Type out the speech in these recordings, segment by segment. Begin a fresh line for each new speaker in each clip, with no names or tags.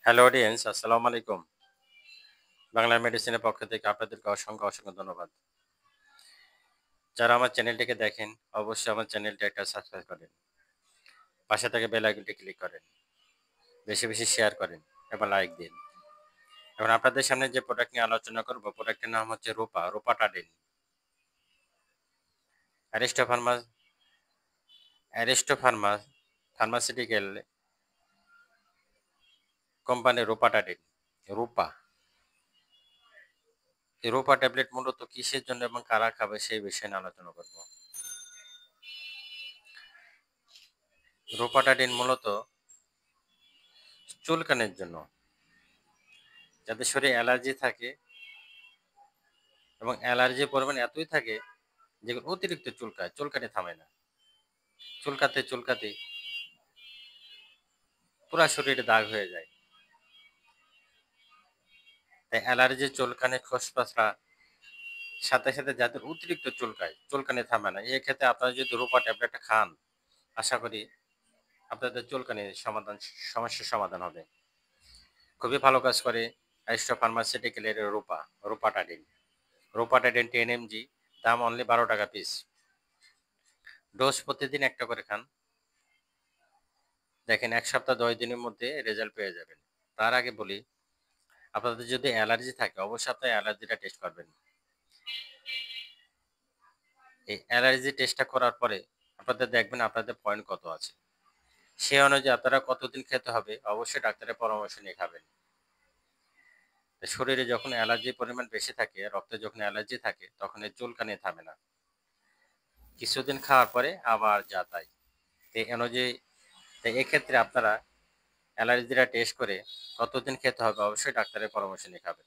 Hello audience, আসসালামু আলাইকুম। বাংলা মেডিসিনের পক্ষ থেকে আপনাদেরকে অসংখ্য ধন্যবাদ। যারা আমার চ্যানেলটিকে দেখেন, অবশ্যই আমার চ্যানেলটি একটা সাবস্ক্রাইব করেন। পাশে থেকে বেল আইকনটি ক্লিক করেন। বেশি শেয়ার করেন এবং লাইক দিন। এখন আপনাদের সামনে যে প্রোডাক্ট নিয়ে আলোচনা করব, প্রোডাক্টের নাম হচ্ছে rupatadine. Aristo pharma Aristo pharma pharmaceutical কোম্পানির রোপাটাডিন। রূপা। এই রূপা ট্যাবলেট মূলত কিসের জন্য এবং কারা খাবে সেই বিষয়ে নিয়ে আলোচনা করব। রোপাটাডিন মূলত চুলকানির জন্য, যাদের শরীরে অ্যালার্জি থাকে এবং অ্যালার্জির পরিমাণ এতই থাকে যেগুলো অতিরিক্ত চুলকানি থামে না। চুলকাতে পুরা শরীরে দাগ হয়ে যায়। তাই অ্যালার্জি, চুলকানি, খসপসরা সাথে যাদের অতিরিক্ত চুলকানি থামে না, এক্ষেত্রে আপনারা যদি রূপা ট্যাবলেটটা খান, আশা করি আপনাদের চুলকানির সমস্যার সমাধান হবে। খুবই ভালো কাজ করে অ্যারিস্টো ফার্মাসিউটিক্যালের রোপাটাডিন 10 mg, দাম অনলি 12 টাকা পিস। ডোজ প্রতিদিন একটা করে খান। দেখেন ১ সপ্তাহ ১০ দিনের মধ্যে রেজাল্ট পেয়ে যাবেন। তার আগে বলি, আপনাদের যদি অ্যালার্জি থাকে অবশ্যই আপনার অ্যালার্জিটা টেস্ট করবেন। এই অ্যালার্জি টেস্টটা করার পরে আপনাদের দেখবেন আপনাদের পয়েন্ট কত আছে। সেই অনুযায়ী আপনারা কতদিন খেতে হবে অবশ্যই ডাক্তারের পরামর্শ নিয়ে খাবেন। শরীরে যখন অ্যালার্জির পরিমাণ বেশি থাকে, রক্তে যখন অ্যালার্জি থাকে, তখন এই চুলকানি থামে না। কিছুদিন খাওয়ার পরে আবার যা তাই। এই অনুযায়ী এক্ষেত্রে আপনারা অ্যালার্জিটা টেস্ট করে কতদিন খেতে হবে অবশ্যই ডাক্তারের পরামর্শ নিয়ে খাবেন।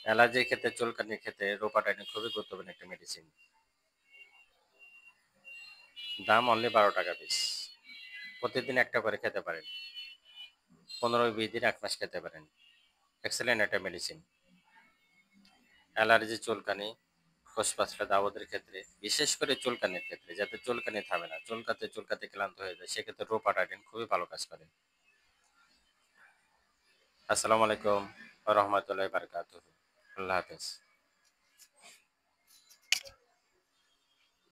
অ্যালার্জির ক্ষেত্রে, চুলকানির ক্ষেত্রে রোপাটাইন খুবই গুরুত্বপূর্ণ একটা মেডিসিন। দাম অনলি 12 টাকা পিস। প্রতিদিন একটা করে খেতে পারেন। 15-20 দিন, 1 মাস খেতে পারেন। এক্সেলেন্ট একটা মেডিসিন। অ্যালার্জি, চুলকানি, খোসপাসরা দাউদের ক্ষেত্রে, বিশেষ করে চুলকানির ক্ষেত্রে, যাতে চুলকানি থামে না, চুলকাতে ক্লান্ত হয়ে যায়, সেক্ষেত্রে রোপাটাইন খুবই ভালো কাজ করে। আসসালামু আলাইকুম ওয়া রাহমাতুল্লাহি ওয়া বারাকাতুহু। আল্লাহ হাফেজ।